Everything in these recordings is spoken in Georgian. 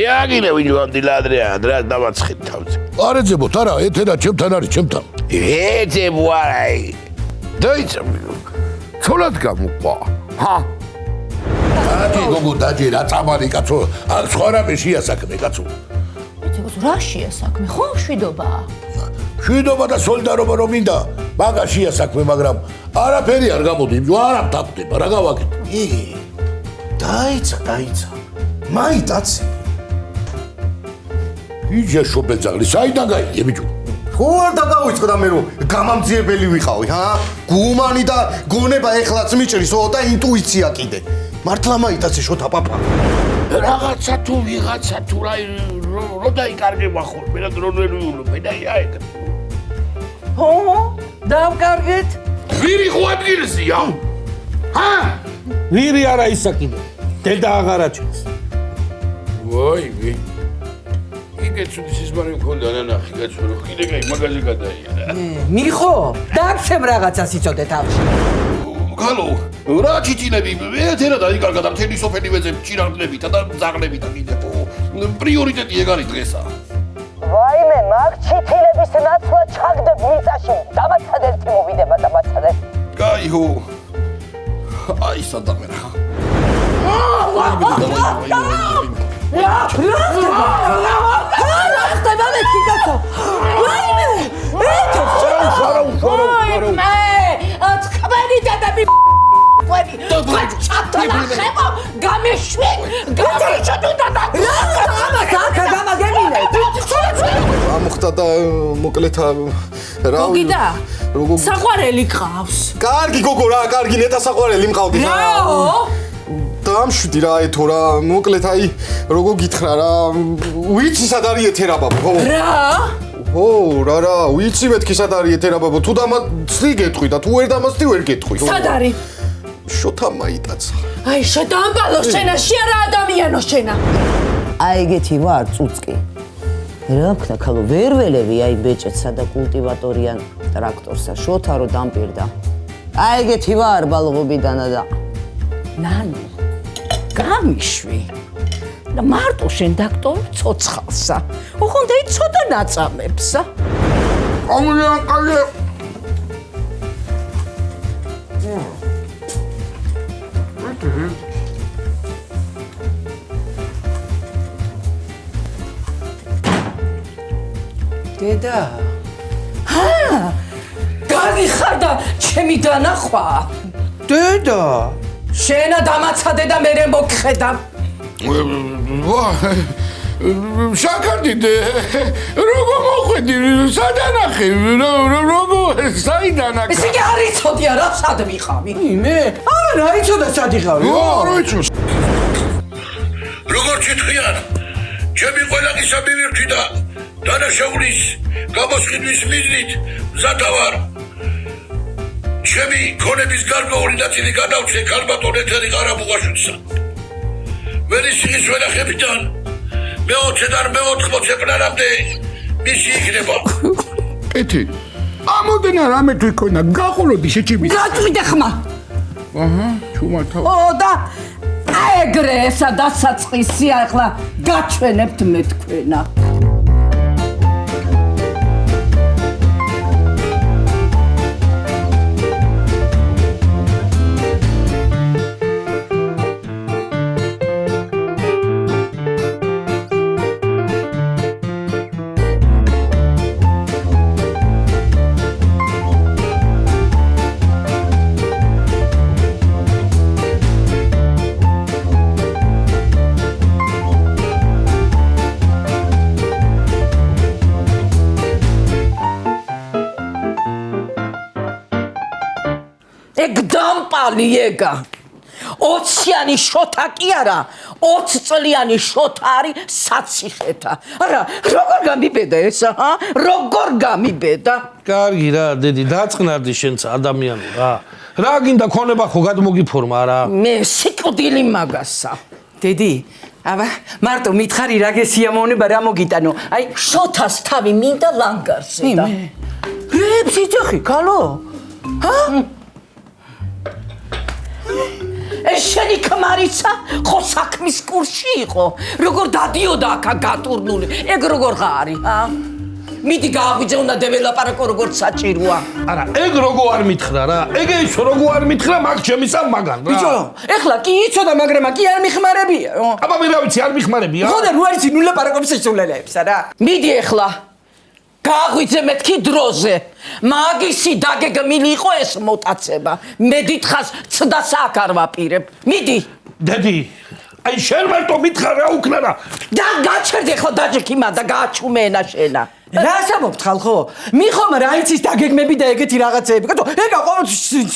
რეაგირე ვინო დილადრეა დრას დამაცხეთ თავზე არა ძებოთ არა ეთერა ჩემთან არის ჩემთან ეძებო არა დაიცა ცოლად გამოყვა ჰა დადი გოგო დაჯი რა წამარი კაცო აქ სხვა რამე შეასაქმე კაცო ეცეგოს რა შეასაქმე ხო შვიდობაა შვიდობა და სოლიდარობა რომ მინდა მაგა შეასაქმე მაგრამ არაფერი არ გამოდი არა მთავდება რა გავაკეთო დაიცა მაიტაც იჯა შობეძაღლი საიდან გაიგე ბიჭო ხო არ დაგავიწყდა მე რომ გამამძიებელი ვიყავი ჰა გუმანი და გონება ეხლაც მიჭრისო და ინტუიცია კიდე მართლა მაიტაცე შოთა პაპა რაღაცა თუ ვიღაცა თუ რა დაიკარგება ხოლმე რა დრო ვერ ვიულობ და აი ხო დავკარგეთ ვირი ხო ადგილზეა ჰა ვირი არა ისა კიდე დედა აღარაჩენს ვაი იგეცუდი სიზმარი მქონდა ნანახი კაცო რო კიდე კაი მაგაზე გადაიარა მიხო დაგცემ რაღაცას იცოდე თავში გალო რა ჩიტილები ეთერა დაიკარგა და მთელი სოფელი ვეძებ ჭირარდნებით და ზაღლებით და კიდე პრიორიტეტი ეგ არის დღესა ვაიმე მაგ ჩიტილების ნაცვლა ჩაგდებ მიწაში დამაცადეთ მოვიდება დამაცადეთ კაი ჰო აი სადამე რა ამხდა და მოკლეთა რა გოგიდა საყვარელი ყავს კარგი გოგო რა კარგი ნეტა საყვარელი მყავდი რაო დამშვიდი რა ეთო რა მოკლედ აი როგორ გითხრა რა ვიცი სად არის ეთერა ბაბო ხო რა ო რა ვიცი მეთქი სად არის ეთერა ბაბო თუ დამასწრი გეტყვი და თუ ვერ დამასწრი ვერ გეტყვი სად არის შოთა მაიტაცა აი შედამბალო შენა შეარა ადამიანო შენა აი ეგეთი ვარ წუწკი რა ხდა ქალო ვერ ველევი აი ბეჭეცსა და კულტივატორიან ტრაქტორსა შოთა რო დამპირდა აი ეგეთი ვარ ბალღობიდანა და ნანო გამიშვი და მარტო შენ დაქტორ ცოცხალსა ოხონდა იცოდა ნაწამებსა ამლაკალე დედა გაგიხარ და ჩემი დანახვა დედა შენა დამაცადე და მე მოგხედა შაკარდით როგორ მოხვედი სადანახე როგორ საიდან აქ ისე კი არ იცოდია რა სად ვიყავი მე არა იცოდა სად იყავი რა იცოს როგორ ჩითხიან ჩემი ყველა გისა მივირთვი და დანაშაულის გამოსყიდვის მიზნით მზადა ვარ ჩემი ქონების გარკვეული ნაწილი გადავწე ქალბატონ ეთერი ყარაბუღაშვილსა ვერისის ვენახებიდან მეოცედან მეოთხმოცე პლანამდე მისი იქნება ეთი ამოდენა რამე თუ იქონა გაყოლოდი შეჭიმის გაწვიდე ხმა აჰა ჩუმართავ ო და ეგრე ესა დასაწყისი ახლა გაჩვენებთ მე თქვენა დამპალი ეგა 20-იანი შოთა კი არა 20 წლიანი შოთა არის საციხეთა არა როგორ გამიბედა ესა ჰა როგორ გამიბედა კარგი რა დედი დაწყნარდი შენც ადამიანი რა გინდა ქონება ხო გადმოგიფორმა რა მე სიკვდილი მაგასა დედი აბა მარტო მითხარი რა გესიამოვნება რა მოგიტანო აი შოთას თავი მინდა ლანგარზე და რებს იძახი ქალო ჰა ეს შენი ქმარიცა ხო საქმის კურსში იყო? როგორ დადიოდა აქ გატურნული? ეგ როგორ ხარი, ჰა? მიდი გააღვიძე უნდა დეველაპარაკო როგორც საჭიროა. არა, ეგ როგორ არ მითხრა რა? ეგ ის როგორ არ მითხრა მაგ ჩემისა მაგან რა. ბიჭო, ეხლა კი იცოდა, მაგრამ კი არ მიხმარებია. აბა მე რა ვიცი, არ მიხმარებია? ხო და რო არის ნუ ლაპარაკობს შესულელებს რა. მიდი ეხლა გააღვიძე მეთქი დროზე. მაგისი დაგეგმილი იყო ეს მოტაცება. მე დიდხანს ცდას აქ არ ვაპირებ. მიდი. დედი, აი შენ მარტო მითხრა რა უკნა რა. და გაჩერდე ხო დაჯექიმა და გააჩუმენა შენა. რას ამობთხალ ხო? მიხომ რა იცის დაგეგმები და ეგეთი რაღაცეები. კაცო, ეგა ყოველ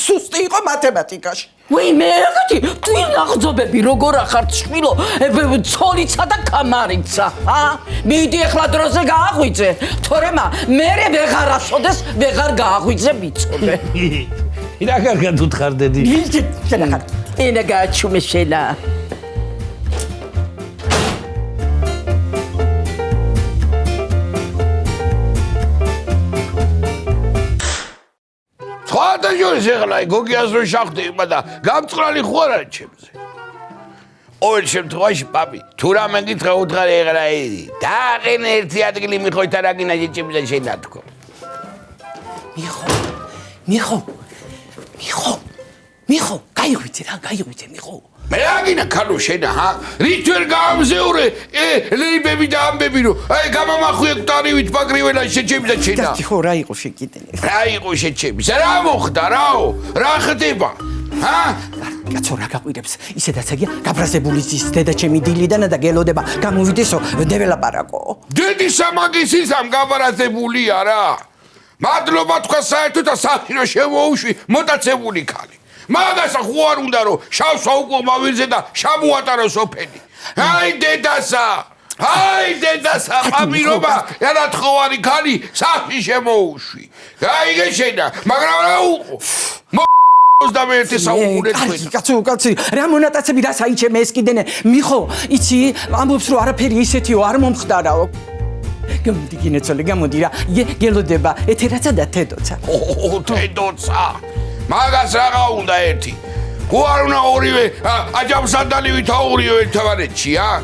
სუსტი იყო მათემატიკაში. ვინმე ეგეთი თვინაღწობები როგორ ახარ ჩვილო ცოლიცა და კამარიცა ა მიდი ახლა დროზე გააღვიძე თორემა მე ვეღარ ასოდეს ვეღარ გააღვიძე მიწოდე ირა კარგად უთხარ დედი შენახარ ენა გააჩუმე შენა სხვათა შორის ეხლა გოგიას რო შახტება და გამწყრალი ხო არა ჩემზე. ყოველ შემთხვევაში პაპი, თუ რამე გითხრა უთხარი ეხლა დააყენე ერთი ადგილი მიხოით არა გინაჟე ჩემზე შენათქო. მიხო, გაიღვიძე რა, გაიღვიძე მიხო. მე რა გინა ქალო შენა ჰა? რით ვერ გაამზეურე ლეიბები და ამბები რომ აი გამამახვიე კვტარივით ბაგრიველა შეჩემდა შენა. ხო რა იყო შეკიდენი. რა იყო შეჩემის? რა მოხდა რაო? რა ხდება? ჰა? კაცო რა გაყვირებს? ისედაც აგია გაბრაზებული ზის დედა ჩემი დილიდან და გელოდება გამოვიდესო დეველაპარაკო. დედი სამაგის ისამ გაბრაზებულია რა. მადლობა თქვა საერთოდ და საერთოდ შემოუშვი მოტაცებული ქალი. მაგას ხო არ უნდა რომ შავსა უკვე მავიძე და შამოატარო სოფელი. აი დედასა პაპირობა ერთხოვანი ქალი საფი შემოუშვი. გაიგე შენა მაგრამ რა უყო და მე ერთი საუკუნე თქვენ. კაცო რა მონატაცები რა საიჩემე ეს კიდენე მიხო იცი ამბობს რომ არაფერი ისეთიო არ მომხდარაო. გამოდი გინეცოლე გამოდი რა გელოდება ეთერაცა და თედოცა. თედოცა მაგას რაღა უნდა ერთი. ხო არ უნდა ორივე აჯამსანდალივით აურიო ერთმანეთში ა?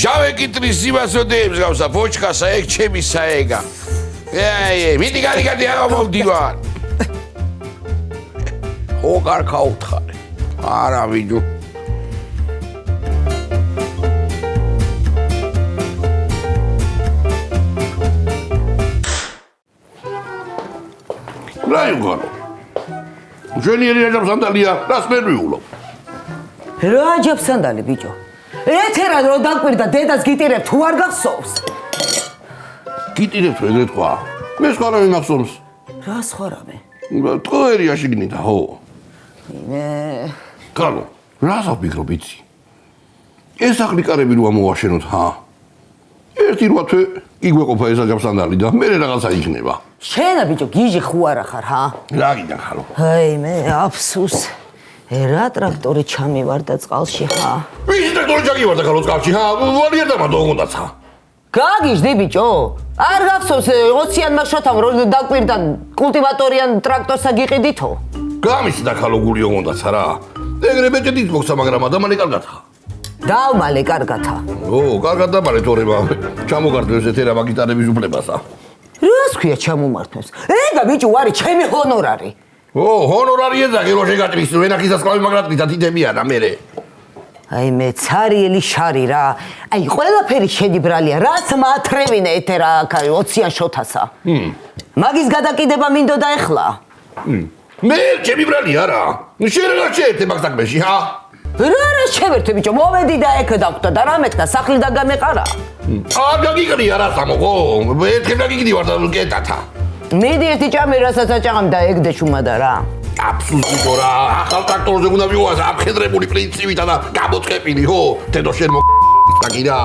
ჟავე კიტრის იმასოდეებს გავსა ფოჩკასა ეგ ჩემისა ეგა. მიდი გარიგადი აღა მოვდივარ. ხო კარგა უთხარი. არა ვიდო. რა იყო? ჟენიერი აჯამსანდალია, რას მე ვიულობ? რა აჯამსანდალი ბიჭო? ეთერად რო დაკვირდა დედას გიტირებ თუ არ გახსოვს? გიტირებ თუ ეგრე თქვა. მე სხვა რამე მახსოვს. რა სხვა რამე? ტყერიაში გინდა, ხო. მე კალო, რას აფიქრობ იცი? ეს ახლიკარები რო ამოვაშენოთ, ჰა? ერთი რვა თვე იგვეყოფა ეს აჯამსანდალი და მე რაღაცა იქნება. შენა ბიჭო გიჟი ხო არა ხარ ჰა? რა გინდა ხალო? აი მე აფსუს რა ტრაქტორი ჩამივარდა წყალში ხა? ვინ ტრაქტორი ჩამივარდა ხალო წყალში ხა? ვარიანტა დაგონდაც ხა? გაგიჟდი ბიჭო? არ გახსოვს 20-იანმა შოთამ რო დაკვირდა კულტივატორიან ტრაქტორსა გიყიდითო? გამიცდა ხალო გული ოღონდაც რა. ეგრე ბეჭედით მოხსა მაგრამ ადამიანი კარგად ხა. დავმალე კარგათა. ო, კარგად დამალე თორემა. ჩამოგარდნეს ეთერა მაგიტარების უფლებასა. რას ქვია ჩამომართვეს? ეგა ბიჭო არის ჩემი ჰონორარი. ო, ჰონორარი ეძახი რო შეგატრის, ვენახის ასკლავი მაგრატრი და დიდებიანა მერე. აი მე ცარიელი შარი რა. აი ყველაფერი შედიბრალია, რაც მათრევინე ეთერა აქ 20-იან შოთასა. მაგის გადაკიდება მინდოდა ეხლა. მე ჩემი ბრალია რა. შენ რა შეერთე მაგ საქმეში, ჰა? რა შევერთე ბიჭო, მოვედი და ეგ დავხვდა და რა მეთქა სახლი და გამეყარა. არ გაგიყრია რა სამოგო. ერთხელ გაგიგდივარ და კეტათა. მიდი ერთი ჭამე რასაც აჭაღამ და ეგ დეშუმადა რა. აფსუსი ხო რა. ახალ ტრაქტორზე უნდა მივიღოს აფხედრებული პრინციპით და გამოწყებილი, ხო? თედო შენ მოკი რა.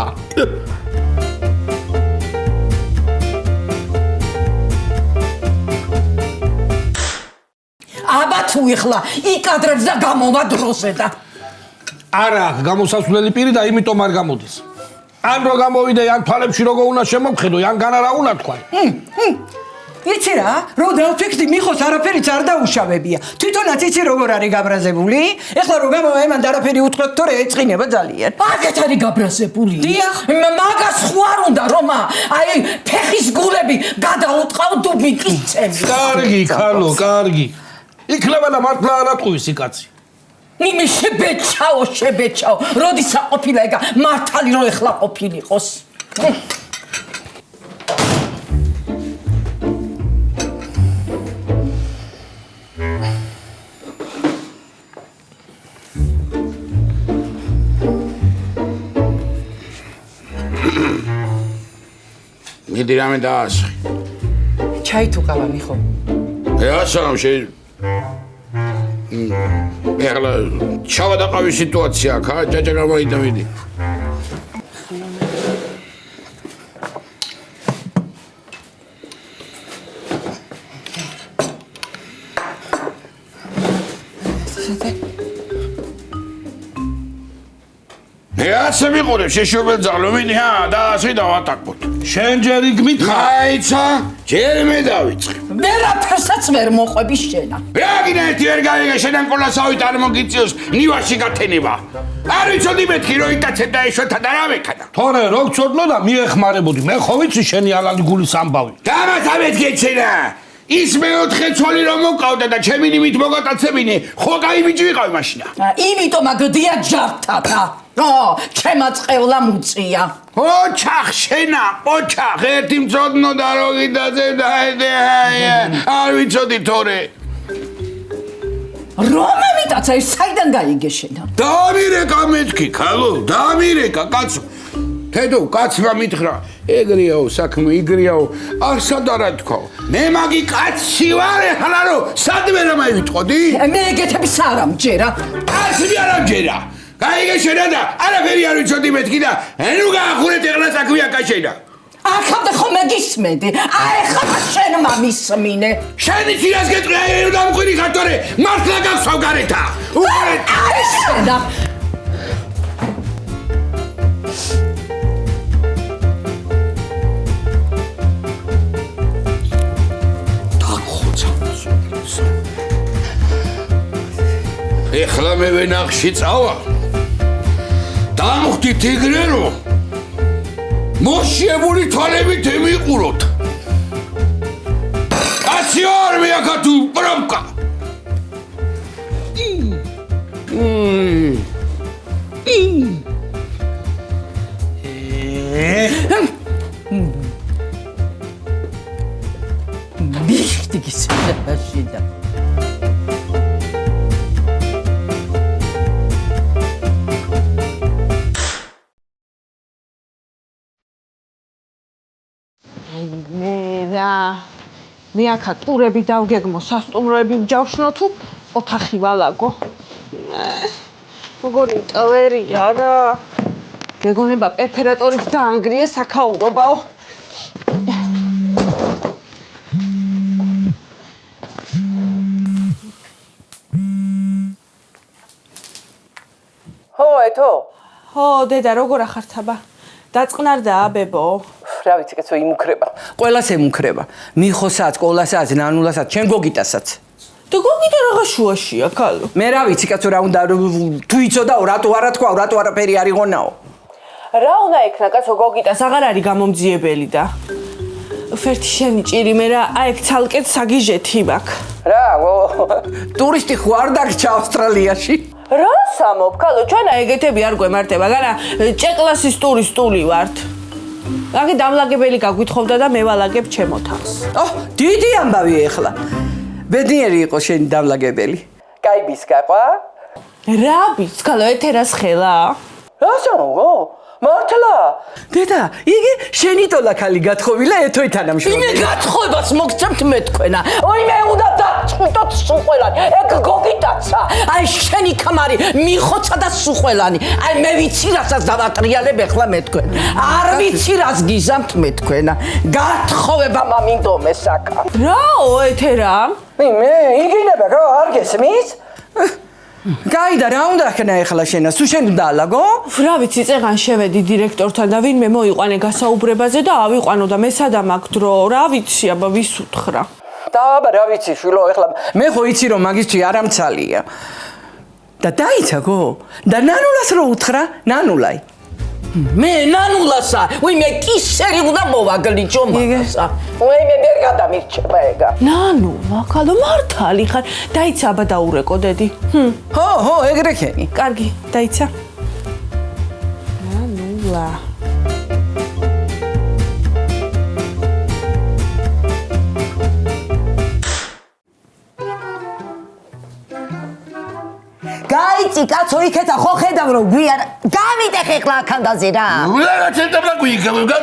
აბა თუ ეხლა იკადრებს და გამოვა დროზე და არა გამოსასვლელი პირი და იმიტომ არ გამოდის. ან რო გამოვიდე, ან თვალებში როგორ უნდა შემოვხედო, ან განა რა უნდა თქვა. იცი რა, რო დავფიქრდი მიხოს არაფერიც არ დაუშავებია. თვითონაც იცი როგორ არის გაბრაზებული? ეხლა რო გამოვა მან არაფერი უთხრათ, თორე ეწყინება ძალიან. აგეთ არის გაბრაზებული. დიახ. მაგას ხო არ უნდა რომ აი ფეხის გულები გადაუტყავ დუბიკის წემს. კარგი, ქალო, კარგი. იქნება და მართლა არ ატყუისი კაცი. იმე შებეჭაო. როდისა ყოფილა ეგა მართალი რო ეხლა ყოფილიყოს. მიდი რამე დაასხი. ჩაი თუ ყავა მიხო. ასამ ეხლა ჩავა დაყავი სიტუაცია აქ, ჯაჯა გამაიდა მიდი. ასე მიყურებ შეშობილ ძალო მიდი დაასვი დავატაკბოთ. შენ ჯერ იქ მითხარ. აიცა, ჯერ მე დავიწყე. ვერაფერსაც ვერ მოყვები შენა. რა გინდა ერთი ვერ გაიგე შენან ყოლასავით არ მოგიწიოს ნივაში გათენება. არ ვიცოდი მეთქი რომ იტაცე და ეშოთა და რა მეკანა. თორე რო გწოდლო და მიეხმარებოდი. მე ხო ვიცი შენი ალალი გულის ამბავი. დამათამეთ გეჩენა. ის მეოთხე ცოლი რომ მოკავდა და ჩემი ნიმით მოგატაცებინე, ხო კაი ბიჭი ვიყავი მაშინა. იმიტომ აგდია ჯართათა. ჩემაც ყევლა მუწია. ოჩახ შენა, ოჩახ ერთი მწოდნო და რო გიდაზე და არ ვიცოდი თორე. რომ ამიტაცა ის საიდან გაიგე შენა? დამირეკა მეთქი, ქალო, დამირეკა კაცო. თედო კაცმა მითხრა, ეგრეაო საქმე, იგრეაო, არსად არა თქვა. მე მაგი კაცი ვარ ახლა რომ სადმე რა მივიტყოდი? მე ეგეთების არ ამჯერა. კაცი არ ამჯერა. გაიგე შენა და არაფერი არ ვიცოდი მეთქი და ნუ გაახურეთ ახლა საქმე აკაშენა. ახლა ხომ გისმედი? ახლა შენ მამისმინე. შენი ცირას გეტყვი რომ დამყვირი ხარ თორე მართლა გახსოვ გარეთა. უყურეთ. აი შენა. ეხლა მე ვენახში წავა. დამხვდით ეგრე რომ მოშიებული თვალებით ემიყუროთ. კაცი არ მე აქა თუ პრომკა. მიხდი გისმედა. მე აქა ტურები დავგეგმო, სასტუმროები ვჯავშნო თუ ოთახი ვალაგო. როგორი ტოვერია რა. გეგონება პერფერატორით დაანგრიე საქაურობაო. ხო, ეთო. ხო, დედა, როგორ ახარცაბა? დაწყნარდა ბებო. რა ვიცი, კაცო იმუქრება. ყველას ემუქრება. მიხოსაც, ყოლასაც, ნანულასაც, ჩემ გოგიტასაც. და გოგიტა რაღა შუაშია, ქალო. მე რა ვიცი, კაცო რა უნდა თუ იცოდაო, რატო არა თქვა, რატო არაფერი არ იღონაო. რა უნდა ექნა, კაცო გოგიტას აღარ არის გამომძიებელი და ფერთი შენი ჭირი მე რა აიქ ცალკეთ საგიჟეთი მაქვს. რა, ტურისტი ხო არ დარჩა ავსტრალიაში? რა სამობ, ქალო, ჩვენა ეგეთები არ გვემართება, განა ჭეკლასის ტურისტული ვართ. აგი დამლაგებელი გაგვითხოვდა და მე ვალაგებ ჩემო თავს. დიდი ამბავი ეხლა. ბედნიერი იყო შენი დამლაგებელი. კაი ბისკაყვა? რა ბისკალო ეთერას ხელა? რა სამოგო? მართლა? დედა, იგი შენი ტოლაქალი გათხოვილა ეთოით ანამშრომელი. იმე გათხოვებას მოგცემთ მე თქვენა. ой მე უნდა დაწყვიტოთ სუყელანი. ეგ გოგიტაცა. აი შენი კამარი მიხოცა და სუყელანი. აი მე ვიცი რასაც დავატრიალებ ახლა მე თქვენ. არ ვიცი რას გიზამთ მე თქვენა. გათხოვება მამინდომეს აქა. რაო ეთერა? მე იგინება რა არ გესმის? კაი და რა უნდა ხნა ეხლა შენა? სულ შენ უნდა ალაგო? რა ვიცი, წეღან შევედი დირექტორთან და ვინმე მოიყვანე გასაუბრებაზე და ავიყვანო და მე სადამ აქ დრო, რა ვიცი, აბა ვის უთხრა. დაბა რა ვიცი შვილო, ეხლა მე ხო იცი რომ მაგისტრი არ ამცალია. და დაიცაგო? და ნანულას რო უთხრა, ნანულაი. მე ნანულასა, ვინმე კისერი უნდა მოვაგლიჯო მაგასა. ვინმე ვერ გადამირჩება ეგა. ნანულა, ხალო მართალი ხარ. დაიცა აბა დაურეკო დედი. ხო, ეგრე ხენი. კარგი, დაიცა. ნანულა. გაიწი კაცო იქეთა ხო ხედავ რომ გვიან გამიტეხ ეხლა აქანდაზე რა რა ცენტრა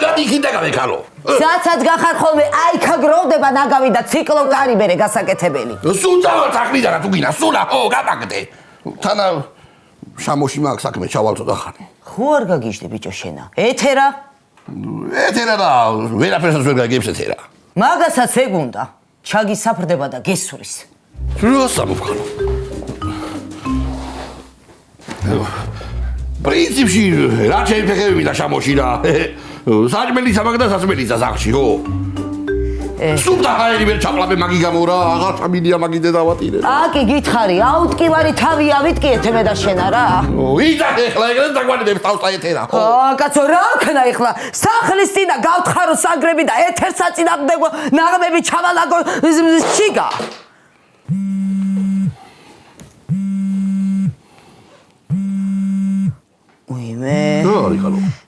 გადიხიდა გამეკალო სადაც გახარ ხოლმე აი ქაგროვდება ნაგავი და ციკლონ კარიბერე გასაკეთებელი სულ დავარ თახლიდანა თუ გინა სულა ო გაბაგდე თანა შამოში მაგ საქმე ჩავალწოდა ხანი ხო არ გაგიჟდე ბიჭო შენა ეთერა და ვერაფერსაც ვერ გაგებს ეთერა მაგასაც ეგ უნდა ჩაგისაფრდება და გესურის რა სამოვხანო პრინციპში რა შეიფეხები და შამოში რა საჭმელისა მაგ და სასმელისა სახში ხო სულდა ხაერი ვერ ჩაყლაბე მაგი გამო რა აღარ ჩამილია მაგი დედავატირე აკი გითხარი აუტკივარი თავი ავიტკიეთ მე და შენა რა იდა ეხლა ეგრე დაგვანედებს თავს აეთერა ხო კაცო რა ქნა ეხლა სახლის წინა გავთხარო საგრები და ეთერსაწინააღმდეგო ნაღმები ჩავალაგო შიგა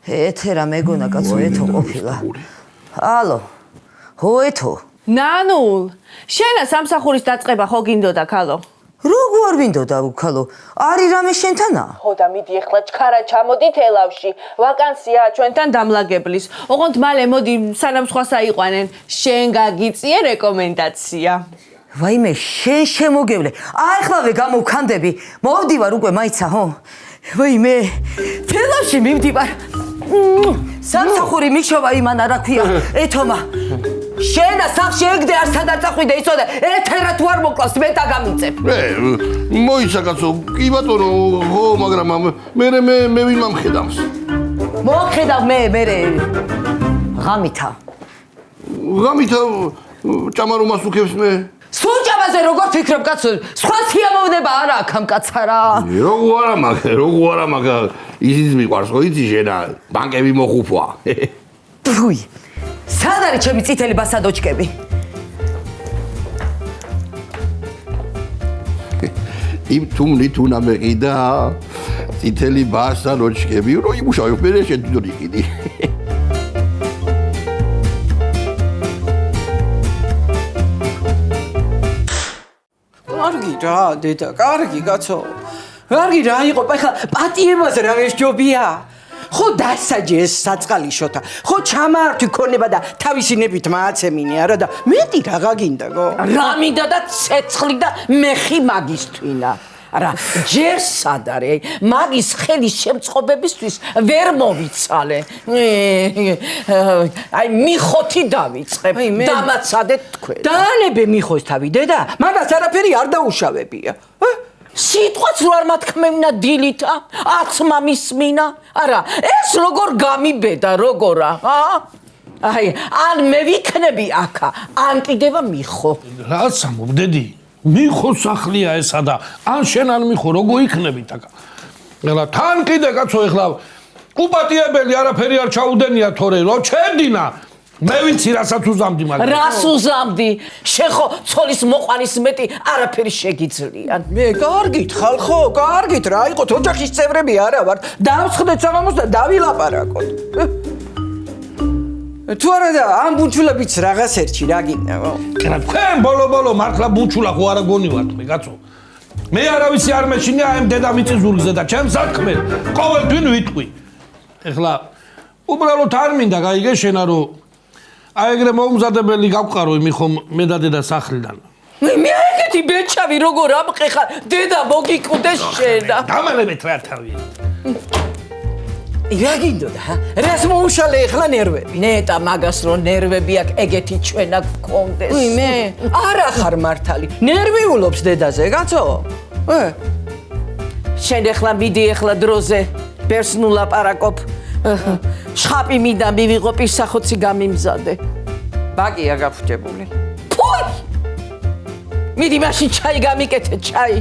ეთერა მეგონა კაცო ეთო ყოფილა ალო ხო ეთო ნანულ შენა სამსახურის დაწყება ხო გინდოდა ქალო როგორ მინდოდა ქალო არის რამე შენთანა ხო და მიდი ეხლა ჩქარა ჩამოდით ელავში ვაკანსია ჩვენთან დამლაგებლის ოღონდ მალე მოდი სანამ სხვას აიყვანენ შენ გაგიწიე რეკომენდაცია ვაიმე შენ შემოგევლე აახლავე გამოვქანდები მოვდივარ უკვე მაიცა ხო ვაიმე თელავში მივდივარ სამსახური მიშოვა იმანა რა ქვია ეთომა შენა სახში ეგდე არ სადაც ახვიდე იცოდე ეთერა თუ არ მოკლავს მე დაგამიწებ მოიცა კაცო კი ბატონო ხო მაგრამ მე ვინ მომხედავს მოხედავ მე ღამითა ჭამარუმას უქებს მე სუჭამაზე როგორ ფიქრობ კაცო სხვა სიამოვნება არა აქ ამ კაცა რა როგორ არა მაგ ისიც მიყვარს ხო იცი შენა ბანკები მოხუფვა ფუი სად არის ჩემი წითელი ბასადოჩკები იმ თუმნი თუნა მეყიდა წითელი ბასადოჩკები რო იმუშავე მე შედიდო იყიდი კარგი რა დედა კარგი კაცო კარგი რა იყო ხა პატიებაზე რა ვესჯობია ხო დასაჯე ეს საწყალი შოთა ხო ჩამართვი ქონება და თავისინებით მააცემინე არა და მეტი რაღა გინდაგო რა მინდა და ცეცხლი და მეხი მაგისთვინა არა ჯერ სად არის მაგის ხელის შემწყობებისთვის ვერ მოვიცალე აი მიხოთი დავიწყებ დამაცადეთ თქვენ დაანებე მიხოს თავი დედა მაგას არაფერი არ დაუშავებია სიტყვაც რო არ მათქმევინა დილითა აცმა მისმინა არა ეს როგორ გამიბედა როგორა აი ან მე ვიქნები აქა ან კიდევა მიხო რაცა მომდედი მიხო სახლია ესა და ან შენ ან მიხო როგორ იქნებით აკა ეხლა თან კიდე კაცო ეხლა უპატიებელი არაფერი არ ჩაუდენია თორე რო ჩერდინა მე ვიცი რასაც უზამდი მაგრამ რას უზამდი შენ ხო ცოლის მოყვანის მეტი არაფერი შეგიძლია მე კარგით ხალხო კარგით რა იყოთ ოჯახის წევრები არა ვართ დავსხდეთ საღამოს და დავილაპარაკოთ თუ არა და ამ ბუჩულებიც რაღაც ერთში რა გინდა კენა თქვენ ბოლო მართლა ბუჩულა ხო არა გონივართ მე კაცო მე არავისი არ მეჩინია ამ დედამიწის ზურგზე და ჩემ საქმე ყოველთვის ვიტყვი ეხლა უბრალოდ არ მინდა გაიგე შენა რომ აი ეგრე მომზადებელი გავყარო მიხომ მე და დედა სახლიდან მე ეგეთი ბეჭავი როგორ ამყეხა დედა მოგიკვდეს შენა დამალებით რა თავი რა გინდოდა რას მოუშალე ეხლა ნერვები ნეტა მაგას რო ნერვები აქ ეგეთი ჩვენა გქონდეს მე არა ხარ მართალი ნერვიულობს დედაზე კაცო შენ ეხლა მიდი ეხლა დროზე ბერს ნუ ლაპარაკობ. შხაპი მინდა მივიღო პირსახოცი გამიმზადე. ბაკია გაფუჭებული. ფუი! მიდი მაშინ ჩაი გამიკეთე ჩაი.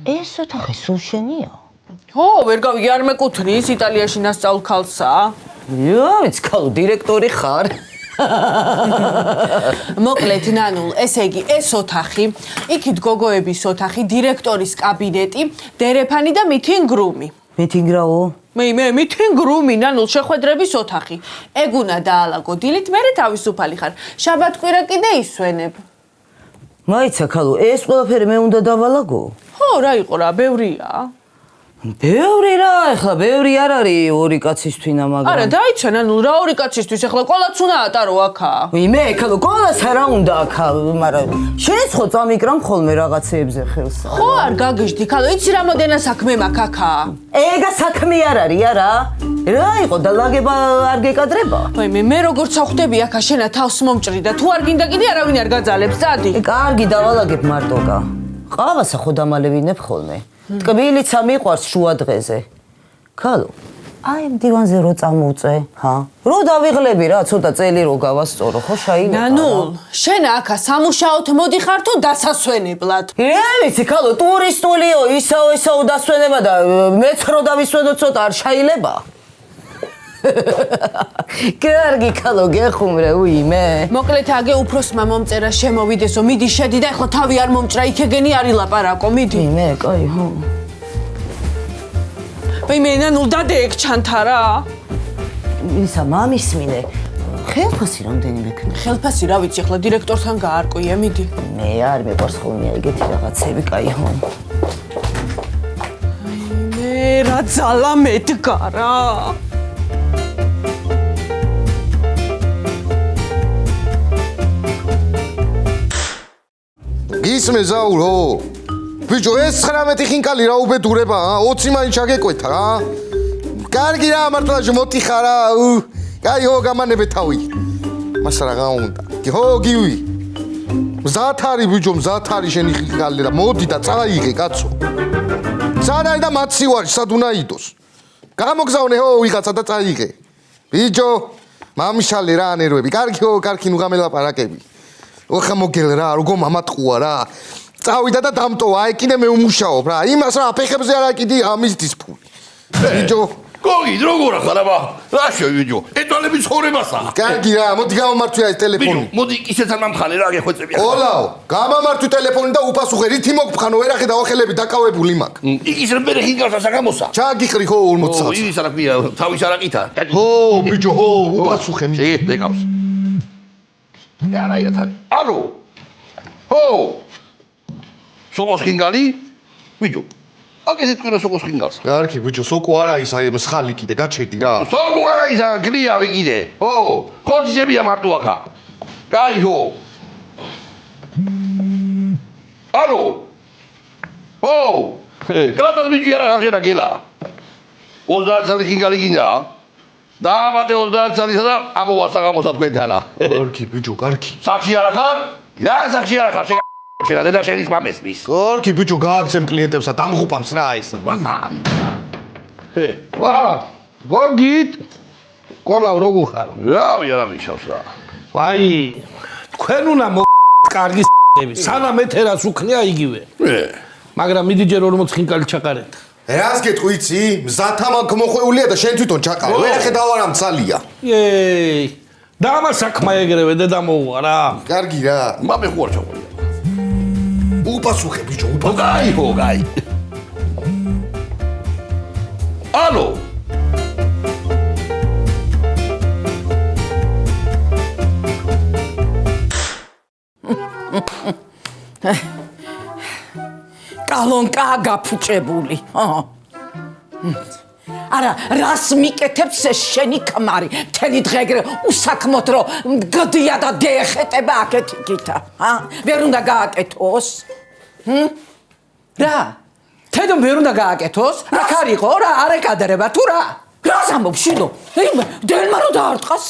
ეს ოთახი სულ შენია? ო, ვერ გავიგე, არ მეკუთვნის იტალიაში ნასწავლ ქალსა? იოიც, ქალო, დირექტორი ხარ. მოკლედ, ნანულ, ესე იგი, ეს ოთახი, იქით გოგოების ოთახი, დირექტორის კაბინეტი, დერეფანი და მითინგრუმი. მითინგრაო? მე მითინგრუმი, ნანულ, შეხვედრების ოთახი. ეგ უნდა დაალაგო დილით, მერე თავისუფალი ხარ. შაბათ-კვირა კიდე ისვენებ. მაიცა, ქალო, ეს ყველაფერი მე უნდა დავალაგო? ხო, რა იყო რა, ბევრია. ბევრი რა, ეხლა ბევრი არ არის ორი კაცის თვითონ, მაგრამ არა, დაიცვა, ნანულ, რა ორი კაცისთვის, ეხლა ყველაც უნდა ატარო აქა. მე, ქალო, ყველას არა უნდა აქა, მაგრამ შენც ხო წამიკრამ ხოლმე რაღაცეებზე ხელს. ხო, არ გაგიჟდი, ქალო, იცი რამოდენა საქმე მაქვს აქა? ეგა საქმე არ არის, არა? რა იყო და ლაგება არ გეკადრება? მე როგორც ახვდები აქა შენა თავს მომჭრი და თუ არ გინდა კიდე არავინ არ გაძალებს, წადი. კარგი, დავალაგებ მარტოკა. ყავასა ხო დამალევინებ ხოლმე. ტკბილიცა მიყვარს შუა დღეზე. ქალო, აი დივანზე რო წამოვწე, ჰა? რო დავიღლები რა, ცოტა წელი რო გავასწორო, ხო შაინა? ნანულ, შენ აქა სამუშაოდ მოდიხარ თუ დასასვენებლად? ვიცი, ქალო, ტურისტულიო, ისაო დასვენება და მეც რო დავისვენო ცოტა არ შეიძლება? კარგი, ქალო, გეხუმრე, უიმე. მოკლედ აგე უფროსმა მომწერა შემოვიდესო, მიდი შედი და ეხლა თავი არ მომჭრა, იქეგენი არ ილაპარაკო, მიდი. მე, კაი, ხო. მე ნანულ დადე ეგ ჩანთარა. ისა მამისმინე. ხელფასი რამდენიმე ქნა? ხელფასი რა ვიცი, ეხლა დირექტორთან გაარკვია, მიდი. მე არ მეყვარს ხოლმე ეგეთი რაღაცები, კაი, ხო. მე რა ძალა მედგა რა. ისმე ზაურო. ბიჭო, ეს 19 ხინკალი რა უბედურება, 20 მაინც ჩაგეკვეთა რა. კარგი რა, მართლაც მოტიხა რა. კაი, ხო, გამანებე თავი. მას რა გაუნდა? ხო, გივი. მზად არის ბიჭო, მზად არის შენი ხინკალი რა. მოდი და წაიღე, კაცო. სად არის და მაცივარი, სად უნდა იდოს? გამოგზავნე ხო ვიღაცა და წაიღე. ბიჭო, მამიშალე რა ანერვები. კარგი, ხო, კარგი, ნუ გამელაპარაკები. ოხა მოგელ რა, როგორ მამატყუა რა. წავიდა და დამტოვა, აი კიდე მე უმუშაობ რა. იმას რა ფეხებზე არ აკიდი ამისთვის ფული. ბიჭო, გოგი, როგორ ახლა რა? რა შევიჯო? ეტვალები ცხოვრებასა. კარგი რა, მოდი გამომართვია ეს ტელეფონი. მოდი ისეთან ამხანე რა, გეხვეწები. ოლაო, გამომართვი ტელეფონი და უპასუხე, რითი მოგფხანო, ვერ ახედა ოხელები დაკავებული მაქვს. ის რა მე ხინკალსა საგამოსა. ჩაგიხრი ხო 40 საათს. ის რა ქვია, თავის არ აკითა. ხო, ბიჭო, ხო, უპასუხე. დეკავს. არა, თან. ალო. ჰო. სოკოს ხინკალი? ბიჭო. აკეთეთ თქვენ სოკოს ხინკალს. კარგი, ბიჭო, სოკო არა ის აი მსხალი კიდე გაჩერდი რა. სოკო არა ისა, გლიავი კიდე. ჰო, ხოძებია მარტო ახა. კაი ჰო. ალო. ჰო. კრატას ბიჭი არა აღერა გელა. 30 წელი ხინკალი გინდა. დაამატე 30 წელისა და ამოვასა გამოსა თქვენთანა. კარგი, ბიჭო, კარგი. სახში არა ხარ? რა სახში არა ხარ? შენა და შენის მამესმის. კარგი, ბიჭო, გააგზემ კლიენტებსა, დამღუპამს რა ეს. ვა, გოგით. ყოლავ როგორ ხარ? რავი არა მიშავს რა. ვაი, თქვენ უნდა კარგი ები, სანამ ეთერას უქნია იგივე. მაგრამ მიდი ჯერ 40 ხინკალი ჩაყარეთ. რას გეტყვი იცი? მზათამაკ მოხვეულია და შენ თვითონ ჩაყარე. ვერ ახედავ არა მცალია. ეი, და ამას საქმე ეგრევე და მოუვა რა. კარგი რა. მამე ხوار ჩაყოლია. უპასუხე ბიჭო, უპასუხე. გაი ხო, გაი. ალო. კალონკა გაფუჭებული. არა, რას მიკეთებს ეს შენი ქმარი? მთელი დღე ეგრე უსაქმოდ რომ გდია და დეეხეტება აქეთ იქითა, ვერ უნდა გააკეთოს? რა? თედო ვერ უნდა გააკეთოს? რა ქარიყო? რა არ ეკადრება თუ რა? რას ამბობ შილო? დელმა რო დაარტყას?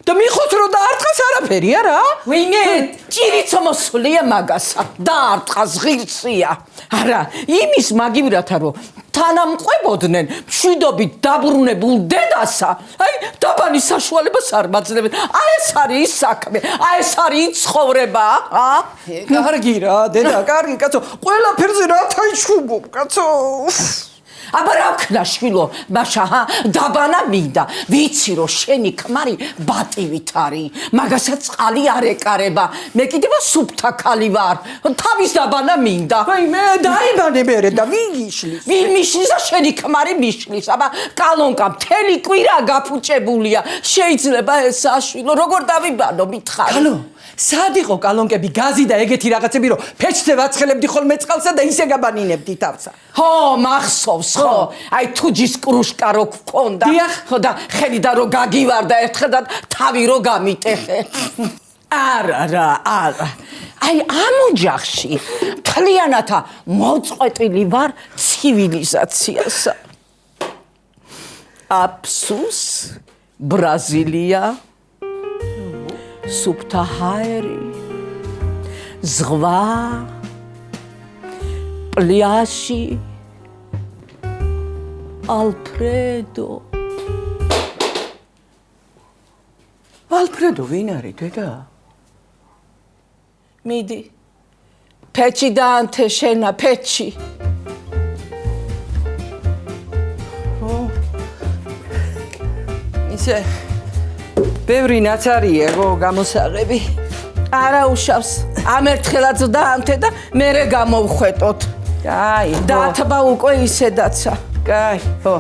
და მიხოთ რომ დაარტყას არაფერია რა? ვინმე, ჭირიც მოსულია მაგასა, დაარტყას ღირსია. არა, იმის მაგივრათა რომ თანამყვებოდნენ მშვიდობით დაბრუნებულ დედასა, აი დაბანის საშუალებას არ მაძლევენ. აი ეს არის ის საქმე, აი ეს არის ის ცხოვრება, კარგი რა, დედა, კარგი, კაცო, ყველაფერზე რა თაიჩუბობ, კაცო. აბა რა ვქნა შვილო, მაშა დაბანა მინდა, ვიცი რომ შენი ქმარი ბატივით არის, მაგასაც წყალი არ ეკარება, მე კიდევა სუფთა ქალი ვარ, თავის დაბანა მინდა. მე დაიბანე მერე და ვინ იშლის? ვინ მიშლის და შენი ქმარი მიშლის, აბა კალონკა მთელი კვირა გაფუჭებულია, შეიძლება ეს საშვილო, როგორ დავიბანო მითხარი? კალო, სად იყო კალონკები, გაზი და ეგეთი რაღაცები რომ ფეჩზე ვაცხელებდი ხოლმე წყალსა და ისე გაბანინებდი თავსა. ხო, მახსოვს ხო, აი თუჯის კრუშკა რო გქონდა, ხო და ხელიდან რო გაგივარდა ერთხელ და თავი რო გამიტეხე. არა, აი ამ ოჯახში მთლიანათა მოწყვეტილი ვარ ცივილიზაციასა. აფსუს, ბრაზილია, სუფთა ჰაერი, ზღვა, პლიაჟი, ალფრედო. ალფრედო ვინ არის, დედა? მიდი, ფეჩი დაანთე შენა, ფეჩი. ისე ბევრი ნაცარია გო გამოსაღები. არა უშავს, ამ ერთხელაც დაანთე და მერე გამოვხვეტოთ. კაი, დათბა უკვე ისედაცა. კაი, ხო.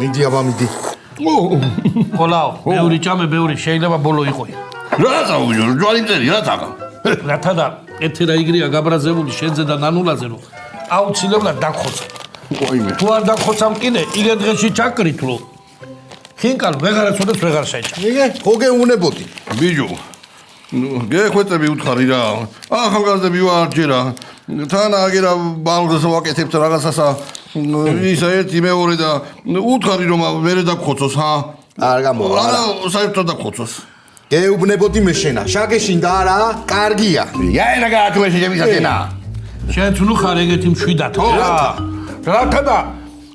მიდი აბა მიდი. ყოლაო, ბევრი ჭამე, ბევრი შეიძლება ბოლო იყოი. რა წავიჯო, ჯვარი წერი, რა თაკა? რათა და ერთი რა იგრია გაბრაზებული შენზე და ნანულაზე რომ აუცილებლად დაგხოცა. ოიმე. თუ არ დაგხოცამ კიდე, იგე დღეში ჩაკრით რომ ხინკალ ვეღარაცოდებს ვეღარ შეჭა. მიგე, ხო გეუნებოდი. ბიჯო. გეხვეწები უთხარი რა. ახალგაზრდები ვარ ჯერა. თან აგერა ბალგს ვაკეთებთ რაღაცასა. ისა ერთი მეორე და უთხარი რომ მერე დაგხოცოს, არ გამოვა. არა, საერთოდ დაგხოცოს. გეუბნებოდი მე შენა. შაგეშინდა რა? კარგია. იაირა გაათუეში შემისათენა. შენ თუ ხარ ეგეთი მშვიდად რა. რათა და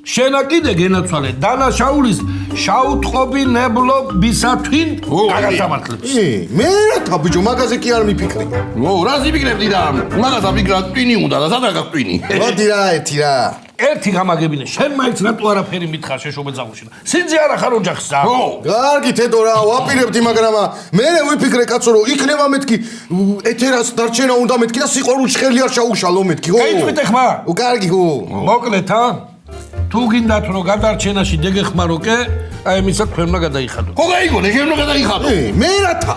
შენა კიდე გენაცვალე დანა შაულის შაუტყობინებლო ბისათვინ გაგასამართლებს. მე რა ბიჭო მაგაზე კი არ მიფიქრე. რა ზიფიქრებდი და მაგას აფიქრა ტვინი უნდა და სადღა ტვინი. მოდი რა ერთი რა. ერთი გამაგებინე შენ მაინც რატო არაფერი მითხარ შეშობეძაღუში. სინძი არა ხარ ოჯახსა. ხო. კარგი თედო რა ვაპირებდი მაგრამ მე ვიფიქრე კაცო რომ იქნება მეთქი ეთერას დარჩენა უნდა მეთქი და სიყვარულში ხელი არ შაუშალო მეთქი ხო? გაიწვიტე ხმა. კარგი ხო. მოკლედ თუ გინდათ რომ გადარჩენაში დეგეხმარო კე აი მისად თქვენ უნდა გადაიხადო. ხო გაიგონე შენ უნდა გადაიხადო. მე რათა?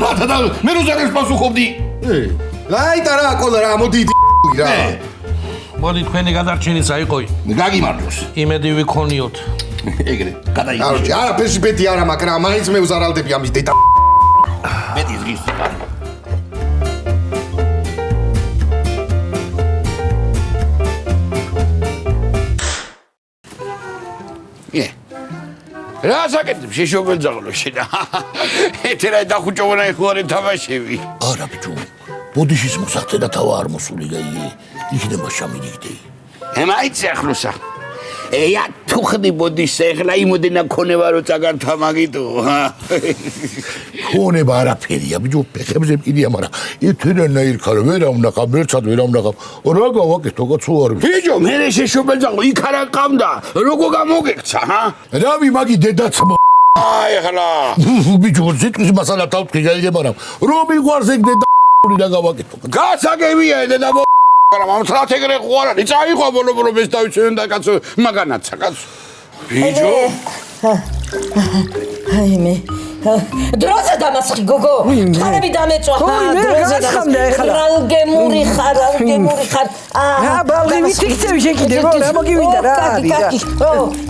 რათა და მე როზარებს პასუხობდი. გაიტა რა ყოლა რა მოდი რა. მოდი თქვენი გადარჩენიც აიყოი. გაგიმარჯოს. იმედი ვიქონიოთ. ეგრე გადაიხადო. არჩი არაფერში ბედი არა მაგრამ მაინც მე უზარალდები ამის დედა. ბედის გის. რა საკეთებ შეშობელძაღლო შედა. ეთერა დახუჭოვნა ეხوارე თამაშები. არა ბიჭო. ბოდიშის მოსახდე და თავა არ მოსული გაიე. იქნება შამიდიგდე. მაინც ახლოსა. ეა თუ ხდი ბოდიშს ეხლა იმოდენა ქონება რო წაგართა მაგიტო. ქონება არაფერია ბიჭო ფეხებზე კიდია მაგრამ ეთერანა ირქალ ვერა უნდა ყავ ვერცად ვერა უნდა ყავ. რა გავაკეთო კაცო არ ბიჭო მე შეშობელძაღლო იქ არა ყავდა. როგორ გამოგექცა რავი მაგი დედაც აი ახლა ბიჭო ზიტყვის მასალა თავი გაიგე მაგრამ რომ იყვარს ეგ დედა და გავაკეთო. გასაგებია დედა მაგრამ ამ ტრათ ეგრე ხო არ არის წაიღო ბოლო ეს დავიცვენ და კაცო მაგანაცა კაცო ბიჭო აი მე დროზე დამასხი გოგო ხარები დამეწვა დროზე რალგემური ხარ ბალღი ვიტიქცევი შეკიდე რა მოგივიდა რა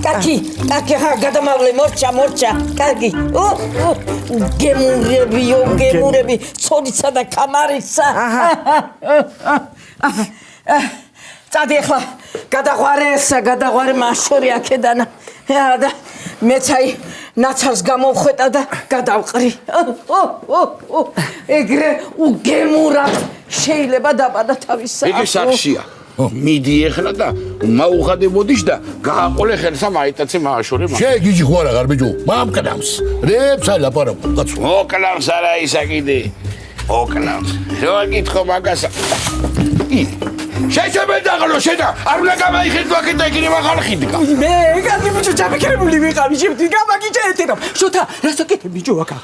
კაკი გადამავლე მორჩა კაკი გემურები ცოდისა და კამარისა წადი ახლა გადაღვარე მაშური აქედან და მეცაი ნაცავს გამოვხვეტა და გადავყრი ეგრე უგემურად შეიძლება დაბადა თავისა ეგ სახშია მიდი ახლა და მაუღადებოდიშ და გააყოლე ხელსა მაიტაცე მაშური შეგიჯი ხო არა გარბიჯო მამკლავს რებს ალაპარაკო კაცო ოკლავს არა ისაკიდე ოკლავს რო გითხო მაგასა შეშებედაღლო შედა არ უნდა გამაიხეთო აქეთა იგივე მაღალხიდგა მე ეგეთი ბიჭო ჩამეკრებული ვიყავი შემთხვევით გამაგიჭე ეთერა შოთა რასაკეთე ბიჭო აქა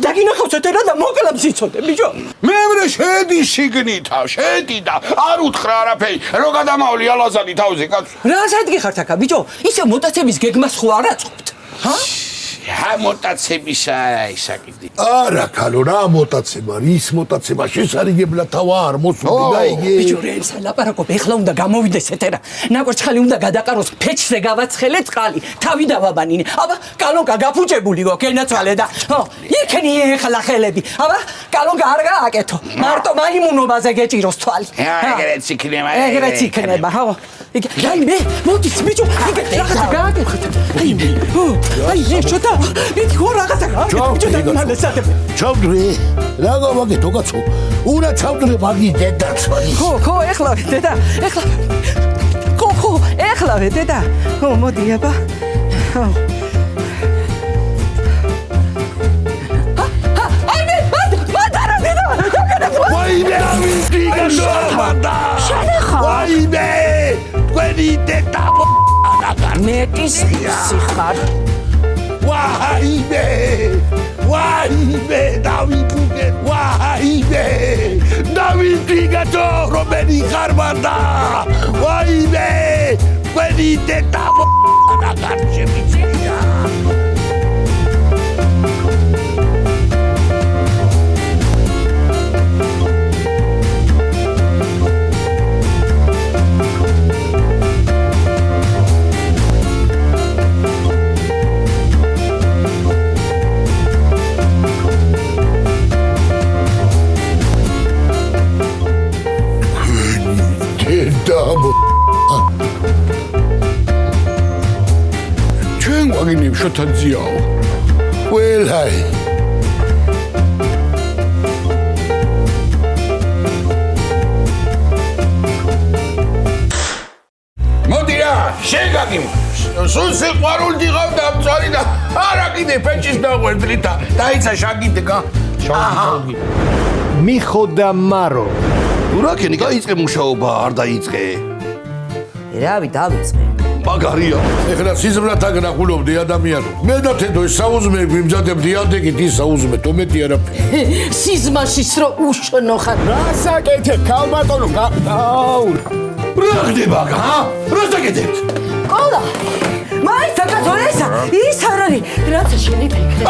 დაგინახავს ეთერა და მოკლავს იცოდე ბიჭო მე შედი შიგნითა შედი და არ უთხრა არაფერი რო გადამავლი ალაზანი თავზე კაცო რა სადგი ხართ აქა ბიჭო ისე მოტაცების გეგმას ხო არ აწყობთ ჰა მოტაცებისა ისაკიდი არა ქალო რა მოტაცება რის მოტაცება შესარიგებლად თავა არ მოსული გაიგე ბიჭო რენსა ლაპარაკობ ეხლა უნდა გამოვიდეს ეთერა ნაკურცხალი უნდა გადაყაროს ფეჩზე გავაცხელე წყალი თავი დავაბანინე აბა კალონკა გაფუჭებული გო გენაცვალე და იქნი ეხლა ხელები აბა კალონკა არ გააკეთო მარტო მაიმუნობაზე გეჭიროს თვალი ეგრეც იქნება ხო მე მოდის ბიჭო რაღაცა გააკეთე აი მე შოთა მით ხო რაღაცა ბიჭო დაგმალესადებ ჩავდრე რა გავაკეთო კაცო უნდა ჩავდრე მაგი დედაცვალი ხო ეხლა დედა ეხლა ხო ეხლა დედა ხო მოდი აბა აი მე მადარა დედა ვაიმე ამიტი გასვამდა ვაიმე თქვენი დედა მეტის სიხარ ვაიმე დავიბუგე ვაიმე დავითი გათო რომენი ხარმანდა ვაიმე თქვენი დედა შემიძლია ჩვენ ვაგინებ შოთანძიაო ყველაი მოდი რა შეგაგიმ სულ სიყვარული დიღავ დამწვარი და არა კიდე ფეჩის დაღვერდრი და დაიცა შაგიდგა მიხოდა მარო ურაკენი გაიწყე მუშაობა არ დაიწყე რავი დავიწყე მაგარია ეხლა სიზმრათაგან ახულობდი ადამიანო მე და თედო საუზმე მიმზადებდი ადეკით ის საუზმე თომეტი არაფერი სიზმაშის რო უშნო ხარ რასაკეთებ ქალბატონო აუ რა ხდება რა რასაკეთებთ ყოლა მაინც აკაცო ის არ არის რაც შენი ფიქრი